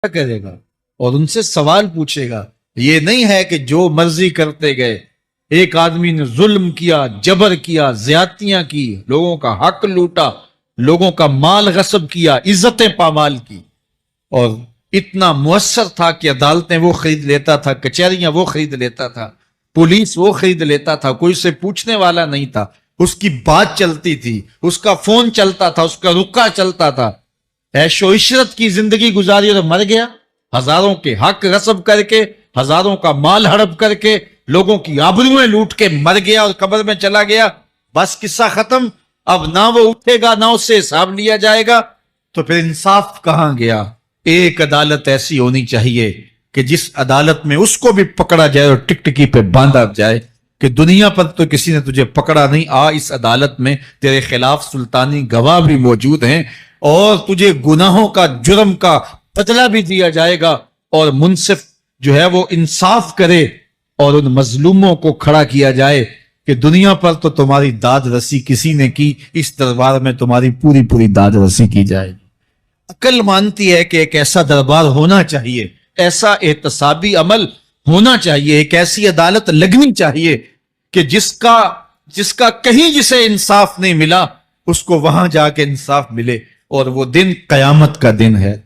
کرے گا اور ان سے سوال پوچھے گا۔ یہ نہیں ہے کہ جو مرضی کرتے گئے۔ ایک آدمی نے ظلم کیا، جبر کیا، زیادتیاں کی، لوگوں کا حق لوٹا، لوگوں کا مال غصب کیا، عزتیں پامال کی، اور اتنا مؤثر تھا کہ عدالتیں وہ خرید لیتا تھا، کچہریاں وہ خرید لیتا تھا، پولیس وہ خرید لیتا تھا، کوئی سے پوچھنے والا نہیں تھا، اس کی بات چلتی تھی، اس کا فون چلتا تھا، اس کا رکا چلتا تھا، عیش و عشرت کی زندگی گزاری اور مر گیا، ہزاروں کے حق غصب کر کے، ہزاروں کا مال ہڑپ کر کے، لوگوں کی آبروئیں لوٹ کے مر گیا اور قبر میں چلا گیا۔ بس قصہ ختم۔ اب نہ وہ اٹھے گا، نہ اس سے حساب لیا جائے گا، تو پھر انصاف کہاں گیا؟ ایک عدالت ایسی ہونی چاہیے کہ جس عدالت میں اس کو بھی پکڑا جائے اور ٹکٹکی پہ باندھا جائے کہ دنیا پر تو کسی نے تجھے پکڑا نہیں، آ اس عدالت میں تیرے خلاف سلطانی گواہ بھی موجود ہیں اور تجھے گناہوں کا، جرم کا بدلہ بھی دیا جائے گا، اور منصف جو ہے وہ انصاف کرے اور ان مظلوموں کو کھڑا کیا جائے کہ دنیا پر تو تمہاری داد رسی کسی نے کی، اس دربار میں تمہاری پوری پوری داد رسی کی جائے۔ عقل مانتی ہے کہ ایک ایسا دربار ہونا چاہیے، ایسا احتسابی عمل ہونا چاہیے، ایک ایسی عدالت لگنی چاہیے کہ جس کا کہیں جسے انصاف نہیں ملا اس کو وہاں جا کے انصاف ملے، اور وہ دن قیامت کا دن ہے۔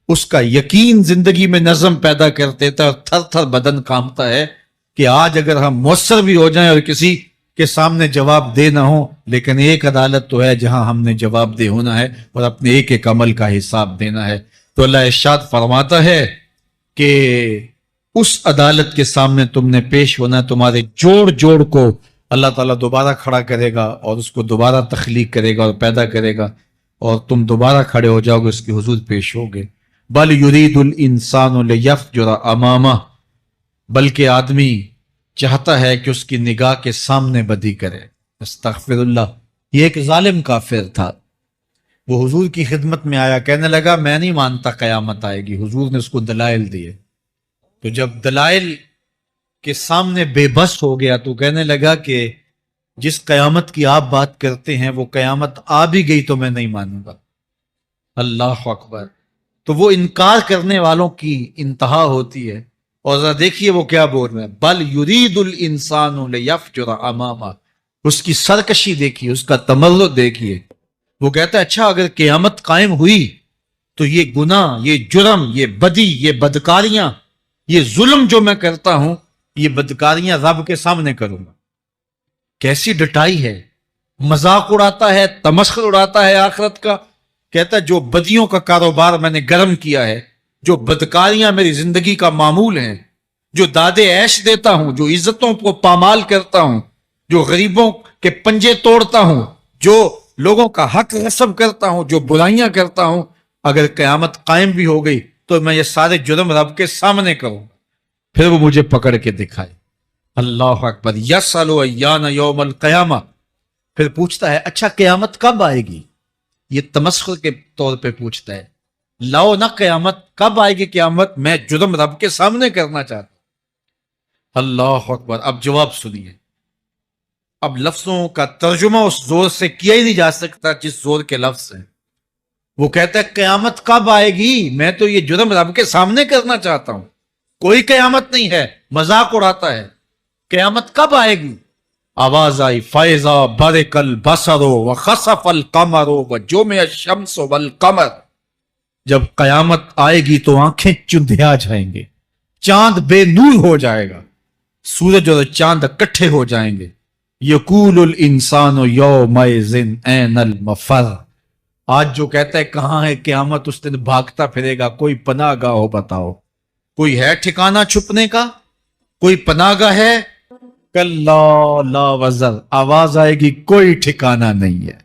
اس کا یقین زندگی میں نظم پیدا کر دیتا ہے اور تھر تھر بدن کانپتا ہے کہ آج اگر ہم مؤثر بھی ہو جائیں اور کسی کے سامنے جواب دے نہ ہو، لیکن ایک عدالت تو ہے جہاں ہم نے جواب دہ ہونا ہے اور اپنے ایک ایک عمل کا حساب دینا ہے۔ تو اللہ ارشاد فرماتا ہے کہ اس عدالت کے سامنے تم نے پیش ہونا ہے، تمہارے جوڑ جوڑ کو اللہ تعالیٰ دوبارہ کھڑا کرے گا اور اس کو دوبارہ تخلیق کرے گا اور پیدا کرے گا، اور تم دوبارہ کھڑے ہو جاؤ گے، اس کے حضور پیش ہوگے۔ بل یرید الانسان لیفجر امامہ، بلکہ آدمی چاہتا ہے کہ اس کی نگاہ کے سامنے بدی کرے۔ استغفر اللہ۔ یہ ایک ظالم کافر تھا، وہ حضور کی خدمت میں آیا، کہنے لگا میں نہیں مانتا قیامت آئے گی۔ حضور نے اس کو دلائل دیے، تو جب دلائل کے سامنے بے بس ہو گیا تو کہنے لگا کہ جس قیامت کی آپ بات کرتے ہیں وہ قیامت آ بھی گئی تو میں نہیں مانوں گا۔ اللہ اکبر۔ تو وہ انکار کرنے والوں کی انتہا ہوتی ہے، اور ذرا دیکھیے وہ کیا بول رہے ہیں، بل یرید الانسان لیفجر امامہ۔ اس کی سرکشی دیکھیے، اس کا تمرد دیکھیے۔ وہ کہتا ہے اچھا اگر قیامت قائم ہوئی تو یہ گناہ، یہ جرم، یہ بدی، یہ بدکاریاں، یہ ظلم جو میں کرتا ہوں، یہ بدکاریاں رب کے سامنے کروں گا۔ کیسی ڈٹائی ہے، مذاق اڑاتا ہے، تمسخر اڑاتا ہے آخرت کا۔ کہتا ہے جو بدیوں کا کاروبار میں نے گرم کیا ہے، جو بدکاریاں میری زندگی کا معمول ہیں، جو دادے عیش دیتا ہوں، جو عزتوں کو پامال کرتا ہوں، جو غریبوں کے پنجے توڑتا ہوں، جو لوگوں کا حق غصب کرتا ہوں، جو برائیاں کرتا ہوں، اگر قیامت قائم بھی ہو گئی تو میں یہ سارے جرم رب کے سامنے کروں۔ پھر وہ مجھے پکڑ کے دکھائے۔ اللہ اکبر۔ یسأل ایان یوم القیامہ۔ پھر پوچھتا ہے اچھا قیامت کب آئے گی؟ یہ تمسخر کے طور پہ پوچھتا ہے، لاؤ نہ قیامت، کب آئے گی قیامت؟ میں جرم رب کے سامنے کرنا چاہتا ہوں۔ اللہ اکبر۔ اب جواب سنیے۔ اب لفظوں کا ترجمہ اس زور سے کیا ہی نہیں جا سکتا جس زور کے لفظ ہیں۔ وہ کہتا ہے قیامت کب آئے گی؟ میں تو یہ جرم رب کے سامنے کرنا چاہتا ہوں، کوئی قیامت نہیں ہے، مذاق اڑاتا ہے۔ قیامت کب آئے گی؟ آواز آئی فَإِذَا بَرِقَ الْبَصَرُ وَخَسَفَ الْقَمَرُ وَجُمِعَ الشَّمْسُ وَالْقَمَرُ۔ جب قیامت آئے گی تو آنکھیں چندھیا جائیں گے، چاند بے نور ہو جائے گا، سورج اور چاند اکٹھے ہو جائیں گے۔ یقول الانسان یومئذ این المفر۔ آج جو کہتا ہے کہاں ہے قیامت، اس دن بھاگتا پھرے گا۔ کوئی پناہ گاہ ہو بتاؤ، کوئی ہے ٹھکانہ چھپنے کا؟ کوئی پناہ گاہ ہے؟ کلا لا وزر۔ آواز آئے گی کوئی ٹھکانہ نہیں ہے،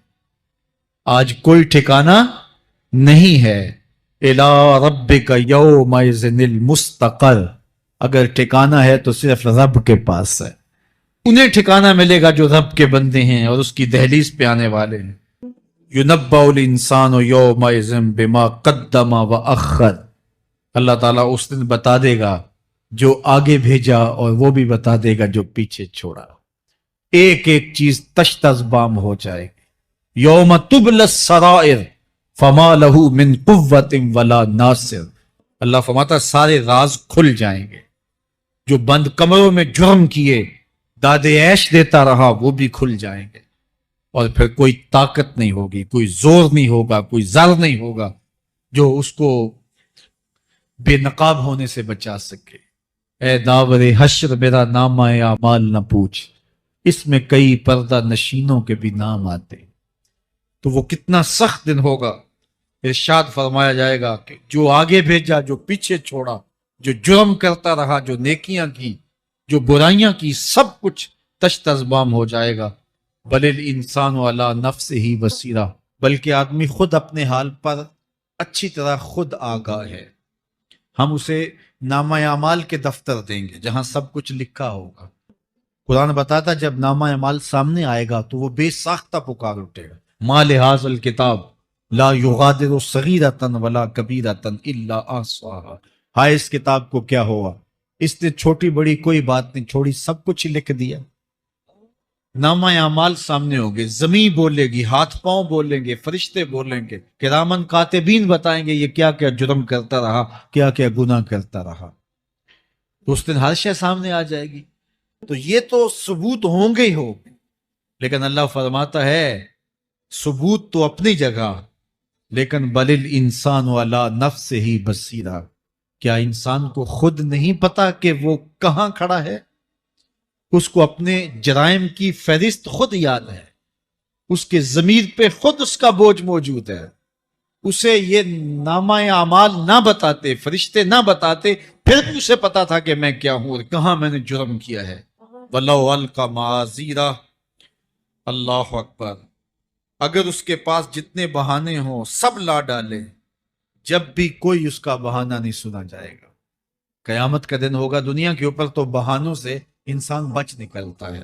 آج کوئی ٹھکانہ نہیں ہے۔ الی ربک یومئذ المستقر۔ اگر ٹھکانہ ہے تو صرف رب کے پاس ہے، انہیں ٹھکانہ ملے گا جو رب کے بندے ہیں اور اس کی دہلیز پہ آنے والے ہیں۔ یُنَبَّأُ الْإِنسَانُ یومئذ بما قدم وأخر۔ اللہ تعالیٰ اس دن بتا دے گا جو آگے بھیجا اور وہ بھی بتا دے گا جو پیچھے چھوڑا۔ ایک ایک چیز تشت ازبام ہو جائے گی۔ یوم تبلی السرائر فما لہ من قوت ولا ناصر۔ اللہ فرماتا ہے سارے راز کھل جائیں گے. جو بند کمروں میں جرم کیے داد عیش دیتا رہا وہ بھی کھل جائیں گے. اور پھر کوئی طاقت نہیں ہوگی, کوئی زور نہیں ہوگا, کوئی زر نہیں ہوگا جو اس کو بے نقاب ہونے سے بچا سکے. اے داور حشر میرا نامہ اعمال نہ پوچھ, اس میں کئی پردہ نشینوں کے بھی نام آتے. تو وہ کتنا سخت دن ہوگا. ارشاد فرمایا جائے گا کہ جو آگے بھیجا, جو پیچھے چھوڑا, جو جرم کرتا رہا, جو نیکیاں کی, جو برائیاں کی, سب کچھ تشت ازبام ہو جائے گا. بل الانسان علی نفسہ ہی بصیرہ, بلکہ آدمی خود اپنے حال پر اچھی طرح خود آگاہ ہے. ہم اسے نامہ اعمال کے دفتر دیں گے جہاں سب کچھ لکھا ہوگا. قرآن بتاتا جب نامہ اعمال سامنے آئے گا تو وہ بے ساختہ پکار اٹھے گا, ما لہذا الکتاب لا یغادر صغیرۃ ولا کبیرۃ الا احصاها. ہائے اس کتاب کو کیا ہوا, اس نے چھوٹی بڑی کوئی بات نہیں چھوڑی, سب کچھ لکھ دیا. نامہ اعمال سامنے ہوگے, زمین بولے گی, ہاتھ پاؤں بولیں گے, فرشتے بولیں گے, کرامن کاتبین بتائیں گے یہ کیا کیا جرم کرتا رہا, کیا کیا گناہ کرتا رہا. تو اس دن ہر شے سامنے آ جائے گی. تو یہ تو ثبوت ہوں گے ہی ہوں گے, لیکن اللہ فرماتا ہے ثبوت تو اپنی جگہ, لیکن بل الانسان علی نفسہ ہی بصیرہ. کیا انسان کو خود نہیں پتا کہ وہ کہاں کھڑا ہے؟ اس کو اپنے جرائم کی فہرست خود یاد ہے, اس کے ضمیر پہ خود اس کا بوجھ موجود ہے. اسے یہ نامہ اعمال نہ بتاتے, فرشتے نہ بتاتے, پھر بھی اسے پتا تھا کہ میں کیا ہوں اور کہاں میں نے جرم کیا ہے. وَلَوْ أَلْقَى مَعَاذِيرَهُ, اللہ اکبر. اگر اس کے پاس جتنے بہانے ہوں سب لا ڈالے, جب بھی کوئی اس کا بہانہ نہیں سنا جائے گا. قیامت کا دن ہوگا, دنیا کے اوپر تو بہانوں سے انسان بچ نکلتا ہے.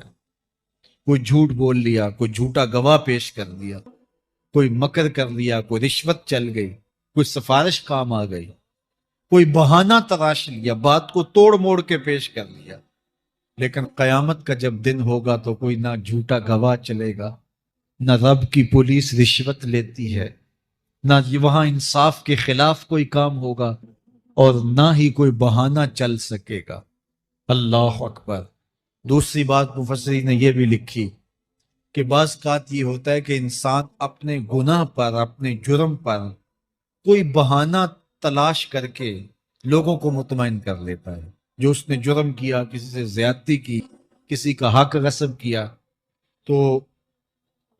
کوئی جھوٹ بول لیا, کوئی جھوٹا گواہ پیش کر دیا, کوئی مکر کر لیا, کوئی رشوت چل گئی, کوئی سفارش کام آ گئی, کوئی بہانہ تراش لیا, بات کو توڑ موڑ کے پیش کر لیا. لیکن قیامت کا جب دن ہوگا تو کوئی نہ جھوٹا گواہ چلے گا, نہ رب کی پولیس رشوت لیتی ہے, نہ وہاں انصاف کے خلاف کوئی کام ہوگا, اور نہ ہی کوئی بہانہ چل سکے گا. اللہ اکبر. دوسری بات مفسرین نے یہ بھی لکھی کہ بعض اوقات یہ ہوتا ہے کہ انسان اپنے گناہ پر, اپنے جرم پر کوئی بہانہ تلاش کر کے لوگوں کو مطمئن کر لیتا ہے. جو اس نے جرم کیا, کسی سے زیادتی کی, کسی کا حق غصب کیا, تو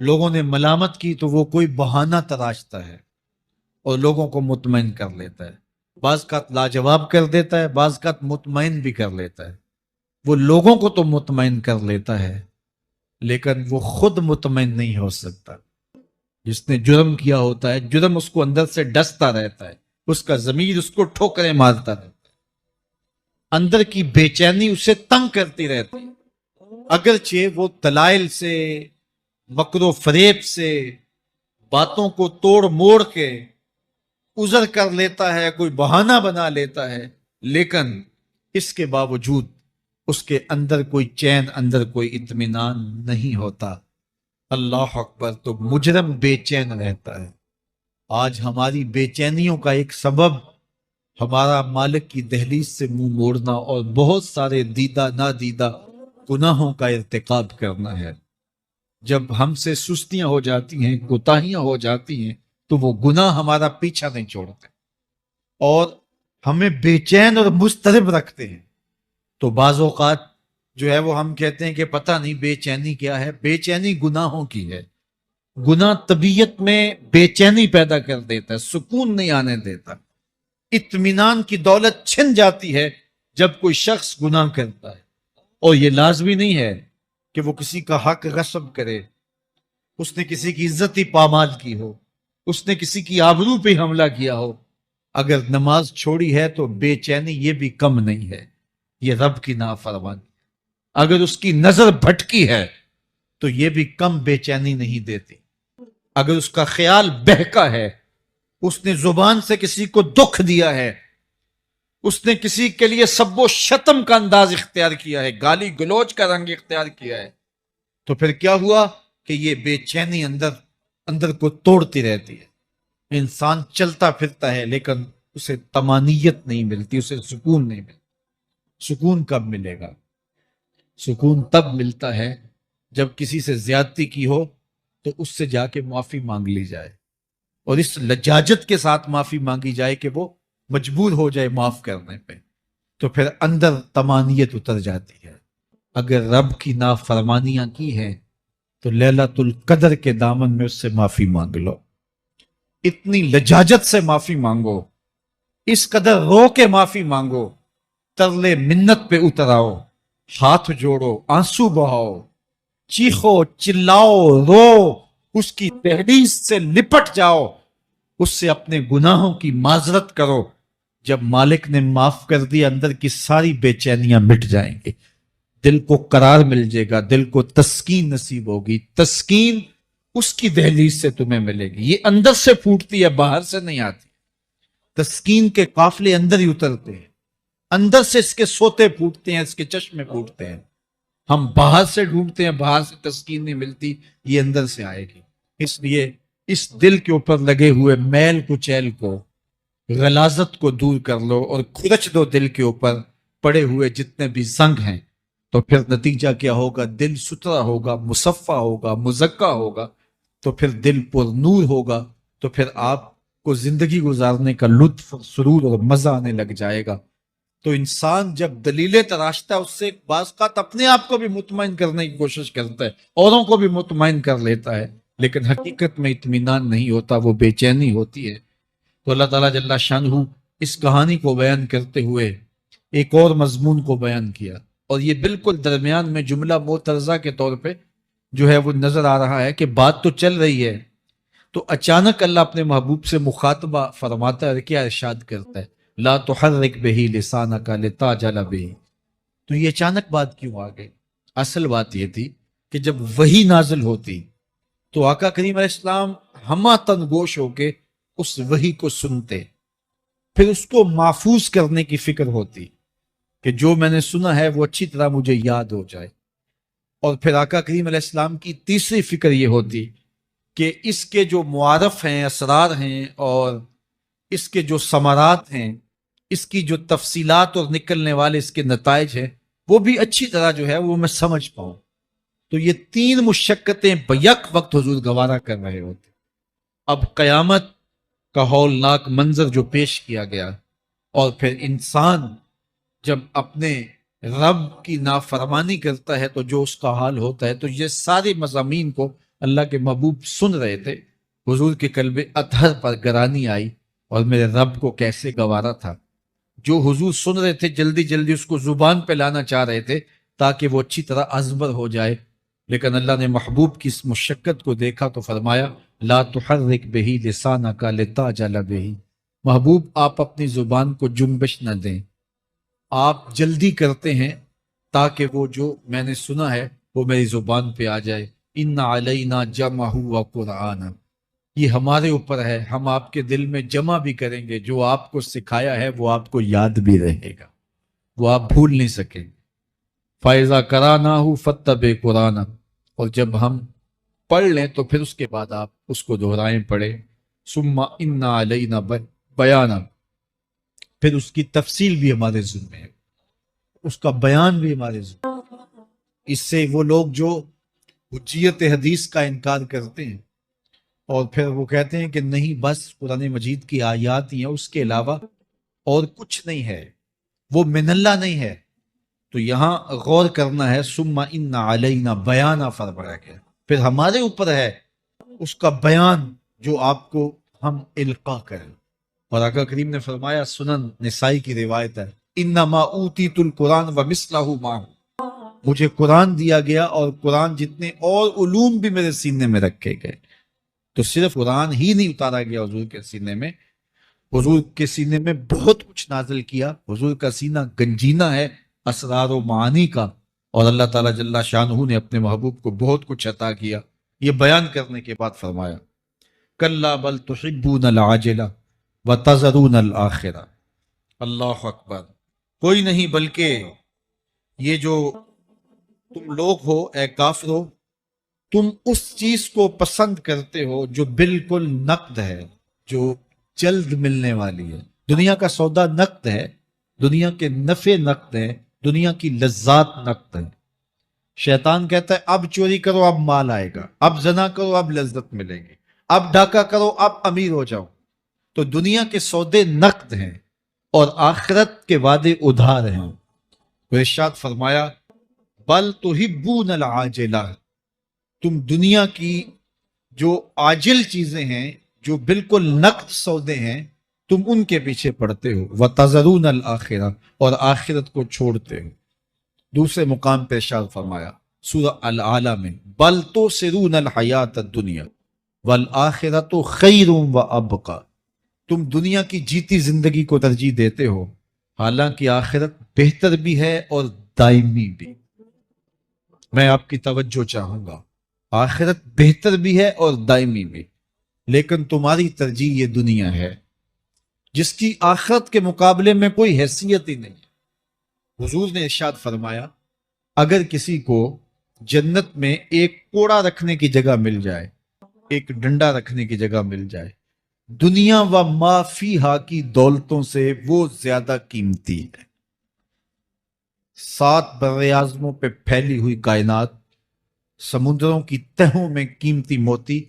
لوگوں نے ملامت کی, تو وہ کوئی بہانہ تراشتا ہے اور لوگوں کو مطمئن کر لیتا ہے. بعض کا لاجواب کر دیتا ہے, بعض کا مطمئن بھی کر لیتا ہے. وہ لوگوں کو تو مطمئن کر لیتا ہے لیکن وہ خود مطمئن نہیں ہو سکتا. جس نے جرم کیا ہوتا ہے, جرم اس کو اندر سے ڈستا رہتا ہے, اس کا ضمیر اس کو ٹھوکریں مارتا رہتا ہے, اندر کی بے چینی اسے تنگ کرتی رہتی ہے. اگرچہ وہ دلائل سے, مکر و فریب سے, باتوں کو توڑ موڑ کے عذر کر لیتا ہے, کوئی بہانہ بنا لیتا ہے, لیکن اس کے باوجود اس کے اندر کوئی چین, اندر کوئی اطمینان نہیں ہوتا. اللہ اکبر. تو مجرم بے چین رہتا ہے. آج ہماری بے چینیوں کا ایک سبب ہمارا مالک کی دہلیز سے منہ موڑنا اور بہت سارے دیدہ نادیدہ گناہوں کا ارتکاب کرنا ہے. جب ہم سے سستیاں ہو جاتی ہیں, کوتاہیاں ہو جاتی ہیں, تو وہ گناہ ہمارا پیچھا نہیں چھوڑتے اور ہمیں بے چین اور مضطرب رکھتے ہیں. تو بعض اوقات جو ہے وہ ہم کہتے ہیں کہ پتہ نہیں بے چینی کیا ہے. بے چینی گناہوں کی ہے. گناہ طبیعت میں بے چینی پیدا کر دیتا ہے, سکون نہیں آنے دیتا. اطمینان کی دولت چھن جاتی ہے جب کوئی شخص گناہ کرتا ہے. اور یہ لازمی نہیں ہے کہ وہ کسی کا حق غصب کرے, اس نے کسی کی عزت ہی پامال کی ہو, اس نے کسی کی آبرو پہ حملہ کیا ہو. اگر نماز چھوڑی ہے تو بے چینی یہ بھی کم نہیں ہے, یہ رب کی نافرمانی. اگر اس کی نظر بھٹکی ہے تو یہ بھی کم بے چینی نہیں دیتی. اگر اس کا خیال بہکا ہے, اس نے زبان سے کسی کو دکھ دیا ہے, اس نے کسی کے لیے سب و شتم کا انداز اختیار کیا ہے, گالی گلوچ کا رنگ اختیار کیا ہے, تو پھر کیا ہوا کہ یہ بے چینی اندر کو توڑتی رہتی ہے. انسان چلتا پھرتا ہے لیکن اسے طمانیت نہیں ملتی، اسے سکون نہیں ملتا۔ سکون کب ملے گا؟ سکون تب ملتا ہے جب کسی سے زیادتی کی ہو تو اس سے جا کے معافی مانگ لی جائے، اور اس لجاجت کے ساتھ معافی مانگی جائے کہ وہ مجبور ہو جائے معاف کرنے پہ، تو پھر اندر طمانیت اتر جاتی ہے۔ اگر رب کی نافرمانیاں کی ہیں تو لیلۃ القدر کے دامن میں اس سے معافی مانگ لو، اتنی لجاجت سے معافی مانگو، اس قدر رو کے معافی مانگو، ترلے منت پہ اتر آؤ، ہاتھ جوڑو، آنسو بہاؤ، چیخو، چلاؤ، رو، اس کی دہلیز سے لپٹ جاؤ، اس سے اپنے گناہوں کی معذرت کرو۔ جب مالک نے معاف کر دیا، اندر کی ساری بے چینیاں مٹ جائیں گی، دل کو قرار مل جائے گا، دل کو تسکین نصیب ہوگی۔ تسکین اس کی دہلیز سے تمہیں ملے گی، یہ اندر سے پھوٹتی ہے، باہر سے نہیں آتی۔ تسکین کے قافلے اندر ہی اترتے ہیں، اندر سے اس کے سوتے پھوٹتے ہیں، اس کے چشمے پھوٹتے ہیں۔ ہم باہر سے ڈھونڈتے ہیں، باہر سے تسکین نہیں ملتی، یہ اندر سے آئے گی۔ اس لیے اس دل کے اوپر لگے ہوئے میل کچیل کو، غلاظت کو دور کر لو اور کھرچ دو دل کے اوپر پڑے ہوئے جتنے بھی زنگ ہیں، تو پھر نتیجہ کیا ہوگا؟ دل ستھرا ہوگا، مصفا ہوگا، مزکا ہوگا، تو پھر دل پر نور ہوگا، تو پھر آپ کو زندگی گزارنے کا لطف، سرور اور مزہ آنے لگ جائے گا۔ تو انسان جب دلیلیں تراشتا ہے، اس سے بعض اوقات اپنے آپ کو بھی مطمئن کرنے کی کوشش کرتا ہے، اوروں کو بھی مطمئن کر لیتا ہے، لیکن حقیقت میں اطمینان نہیں ہوتا، وہ بے چینی ہوتی ہے۔ تو اللہ تعالیٰ جل شانہ اس کہانی کو بیان کرتے ہوئے ایک اور مضمون کو بیان کیا، اور یہ بالکل درمیان میں جملہ معترضہ کے طور پہ جو ہے وہ نظر آ رہا ہے کہ بات تو چل رہی ہے، تو اچانک اللہ اپنے محبوب سے مخاطبہ فرماتا ہے، کیا ارشاد کرتا ہے؟ لا تحرک بہ لسانک لتعجل بہ۔ تو یہ اچانک بات کیوں آ گئی؟ اصل بات یہ تھی کہ جب وحی نازل ہوتی تو آقا کریم علیہ السلام ہمہ تن گوش ہو کے اس وحی کو سنتے، پھر اس کو محفوظ کرنے کی فکر ہوتی کہ جو میں نے سنا ہے وہ اچھی طرح مجھے یاد ہو جائے، اور پھر آقا کریم علیہ السلام کی تیسری فکر یہ ہوتی کہ اس کے جو معارف ہیں، اسرار ہیں، اور اس کے جو ثمرات ہیں، اس کی جو تفصیلات اور نکلنے والے اس کے نتائج ہیں، وہ بھی اچھی طرح جو ہے وہ میں سمجھ پاؤں۔ تو یہ تین مشقتیں بیک وقت حضور گوارا کر رہے ہوتے۔ اب قیامت کا ہولناک منظر جو پیش کیا گیا، اور پھر انسان جب اپنے رب کی نافرمانی کرتا ہے تو جو اس کا حال ہوتا ہے، تو یہ سارے مضامین کو اللہ کے محبوب سن رہے تھے۔ حضور کے قلب اطہر پر گرانی آئی، اور میرے رب کو کیسے گوارا تھا۔ جو حضور سن رہے تھے جلدی جلدی اس کو زبان پہ لانا چاہ رہے تھے تاکہ وہ اچھی طرح ازبر ہو جائے، لیکن اللہ نے محبوب کی اس مشقت کو دیکھا تو فرمایا لا تحرک بہ لسانک لتعجل بہ۔ محبوب آپ اپنی زبان کو جنبش نہ دیں، آپ جلدی کرتے ہیں تاکہ وہ جو میں نے سنا ہے وہ میری زبان پہ آ جائے۔ ان علینا جمعہ وقرآنہ، یہ ہمارے اوپر ہے، ہم آپ کے دل میں جمع بھی کریں گے، جو آپ کو سکھایا ہے وہ آپ کو یاد بھی رہے گا، وہ آپ بھول نہیں سکیں۔ فَإِذَا قَرَأْنَاهُ فَاتَّبِعْ قُرْآنَهُ، اور جب ہم پڑھ لیں تو پھر اس کے بعد آپ اس کو دہرائیں پڑھیں۔ ثُمَّ إِنَّ عَلَيْنَا بَيَانًا، پھر اس کی تفصیل بھی ہمارے ذمہ ہے، اس کا بیان بھی ہمارے ذمہ ہے۔ اس سے وہ لوگ جو حجیت حدیث کا انکار کرتے ہیں اور پھر وہ کہتے ہیں کہ نہیں بس قرآن مجید کی آیات ہی ہیں، اس کے علاوہ اور کچھ نہیں ہے، وہ من اللہ نہیں ہے، تو یہاں غور کرنا ہے۔ ثم ان علینا بیانہ فرمایا گیا، پھر ہمارے اوپر ہے اس کا بیان جو آپ کو ہم القا کریں۔ اور آقا کریم نے فرمایا، سنن نسائی کی روایت ہے، انما اوتیت القرآن ومثلہ معہ، مجھے قرآن دیا گیا اور قرآن جتنے اور علوم بھی میرے سینے میں رکھے گئے۔ تو صرف قرآن ہی نہیں اتارا گیا حضور کے سینے میں، حضور کے سینے میں بہت کچھ نازل کیا۔ حضور کا سینہ گنجینہ ہے اسرار و معانی کا، اور اللہ تعالیٰ جل شانہ نے اپنے محبوب کو بہت کچھ عطا کیا۔ یہ بیان کرنے کے بعد فرمایا کلا بل تحبون العاجلہ وتذرون الآخرہ۔ اللہ اکبر، کوئی نہیں بلکہ یہ جو تم لوگ ہو اے کافرو، تم اس چیز کو پسند کرتے ہو جو بالکل نقد ہے، جو جلد ملنے والی ہے، دنیا کا سودا نقد ہے، دنیا کے نفع نقد ہے، دنیا کی لذات نقد ہے۔ شیطان کہتا ہے اب چوری کرو اب مال آئے گا، اب زنا کرو اب لذت ملے گی، اب ڈاکہ کرو اب امیر ہو جاؤ۔ تو دنیا کے سودے نقد ہیں اور آخرت کے وعدے ادھار ہیں۔ تو ارشاد فرمایا بل تحبون العاجلہ، تم دنیا کی جو عاجل چیزیں ہیں، جو بالکل نقد سودے ہیں، تم ان کے پیچھے پڑتے ہو، وتذرون الآخرہ، اور آخرت کو چھوڑتے ہو۔ دوسرے مقام پہ ارشاد فرمایا سورہ الاعلی میں بل تؤثرون الحیات الدنیا والآخرۃ خیر وابقی، تم دنیا کی جیتی زندگی کو ترجیح دیتے ہو، حالانکہ آخرت بہتر بھی ہے اور دائمی بھی۔ میں آپ کی توجہ چاہوں گا، آخرت بہتر بھی ہے اور دائمی بھی، لیکن تمہاری ترجیح یہ دنیا ہے جس کی آخرت کے مقابلے میں کوئی حیثیت ہی نہیں ہے۔ حضور نے ارشاد فرمایا اگر کسی کو جنت میں ایک کوڑا رکھنے کی جگہ مل جائے، ایک ڈنڈا رکھنے کی جگہ مل جائے، دنیا و ما فیہا کی دولتوں سے وہ زیادہ قیمتی ہے۔ 7 براعظموں پہ پھیلی ہوئی کائنات، سمندروں کی تہوں میں قیمتی موتی،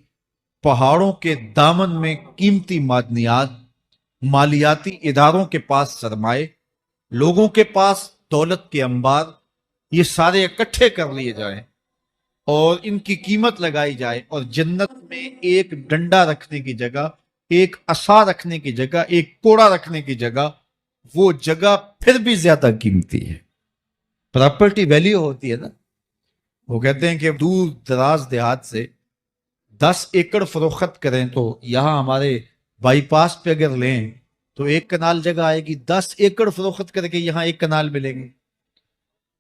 پہاڑوں کے دامن میں قیمتی معدنیات، مالیاتی اداروں کے پاس سرمائے، لوگوں کے پاس دولت کے انبار، یہ سارے اکٹھے کر لیے جائیں اور ان کی قیمت لگائی جائے، اور جنت میں ایک ڈنڈا رکھنے کی جگہ، ایک عصا رکھنے کی جگہ، ایک کوڑا رکھنے کی جگہ، وہ جگہ پھر بھی زیادہ قیمتی ہے۔ پراپرٹی ویلیو ہوتی ہے نا، وہ کہتے ہیں کہ دور دراز دیہات سے 10 ایکڑ فروخت کریں تو یہاں ہمارے بائی پاس پہ اگر لیں تو 1 کنال جگہ آئے گی، 10 ایکڑ فروخت کر کے یہاں 1 کنال ملیں گے۔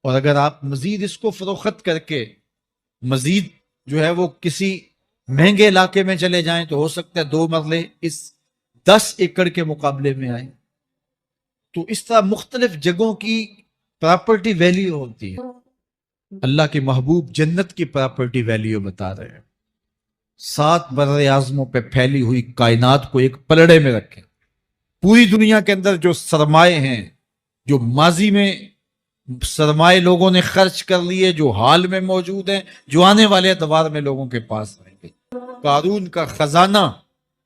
اور اگر آپ مزید اس کو فروخت کر کے مزید جو ہے وہ کسی مہنگے علاقے میں چلے جائیں تو ہو سکتا ہے 2 مرلے اس 10 ایکڑ کے مقابلے میں آئیں۔ تو اس طرح مختلف جگہوں کی پراپرٹی ویلیو ہوتی ہے۔ اللہ کے محبوب جنت کی پراپرٹی ویلیو بتا رہے ہیں۔ 7 بر اعظموں پہ پھیلی ہوئی کائنات کو ایک پلڑے میں رکھیں، پوری دنیا کے اندر جو سرمائے ہیں، جو ماضی میں سرمائے لوگوں نے خرچ کر لیے، جو حال میں موجود ہیں، جو آنے والے ادوار میں لوگوں کے پاس رہیں گے، قارون کا خزانہ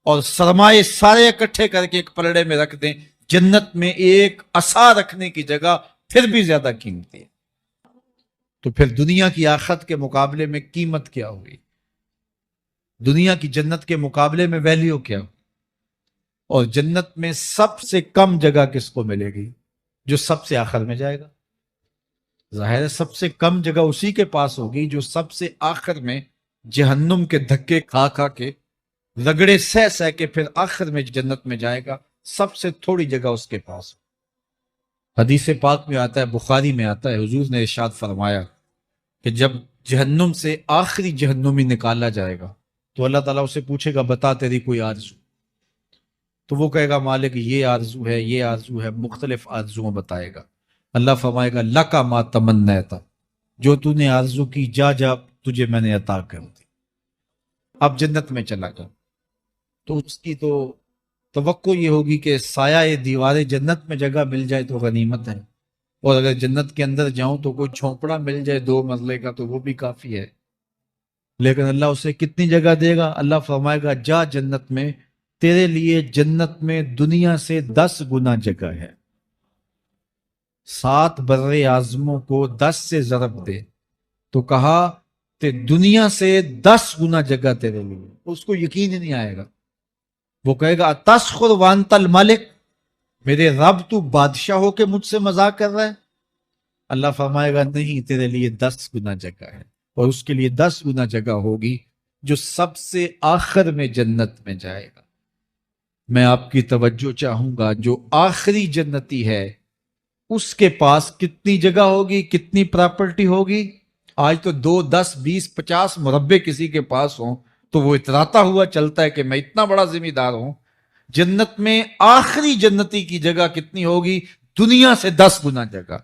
اور سرمائے سارے اکٹھے کر کے ایک پلڑے میں رکھ دیں، جنت میں ایک عصا رکھنے کی جگہ پھر بھی زیادہ قیمتی ہے۔ تو پھر دنیا کی آخرت کے مقابلے میں قیمت کیا ہوئی؟ دنیا کی جنت کے مقابلے میں ویلیو کیا ہوئی؟ اور جنت میں سب سے کم جگہ کس کو ملے گی؟ جو سب سے آخر میں جائے گا۔ ظاہر ہے سب سے کم جگہ اسی کے پاس ہوگی جو سب سے آخر میں جہنم کے دھکے کھا کھا کے، رگڑے سہ سہ کے پھر آخر میں جنت میں جائے گا۔ سب سے تھوڑی جگہ اس کے پاس۔ حدیث پاک میں آتا ہے، بخاری میں آتا ہے، حضور نے ارشاد فرمایا کہ جب جہنم سے آخری جہنمی نکالا جائے گا تو اللہ تعالیٰ اسے پوچھے گا بتا تیری کوئی آرزو؟ تو وہ کہے گا مالک یہ آرزو ہے، یہ آرزو ہے، مختلف آرزویں بتائے گا۔ اللہ فرمائے گا لکا ما تمنیتا، جو تو نے آرزو کی جا جا تجھے میں نے عطا کر دی، اب جنت میں چلا جا۔ تو اس کی تو توقع یہ ہوگی کہ سایہ دیوار جنت میں جگہ مل جائے تو غنیمت ہے، اور اگر جنت کے اندر جاؤں تو کوئی جھونپڑا مل جائے 2 مرلے کا تو وہ بھی کافی ہے۔ لیکن اللہ اسے کتنی جگہ دے گا؟ اللہ فرمائے گا جا جنت میں، تیرے لیے جنت میں دنیا سے 10 گنا جگہ ہے۔ 7 بر اعظموں کو 10 سے ضرب دے تو کہا کہ دنیا سے 10 گنا جگہ تیرے لیے۔ اس کو یقین ہی نہیں آئے گا، وہ کہے گا تسخر وانت الملک، میرے رب تو بادشاہ ہو کے مجھ سے مذاق کر رہا ہے؟ اللہ فرمائے گا نہیں، تیرے لیے 10 گنا جگہ ہے، اور اس کے لیے 10 گنا جگہ ہوگی جو سب سے آخر میں جنت میں جائے گا۔ میں آپ کی توجہ چاہوں گا، جو آخری جنتی ہے اس کے پاس کتنی جگہ ہوگی، کتنی پراپرٹی ہوگی؟ آج تو 2 10 20 50 مربع کسی کے پاس ہوں تو وہ اتراتا ہوا چلتا ہے کہ میں اتنا بڑا ذمہ دار ہوں۔ جنت میں آخری جنتی کی جگہ کتنی ہوگی؟ دنیا سے 10 گنا جگہ۔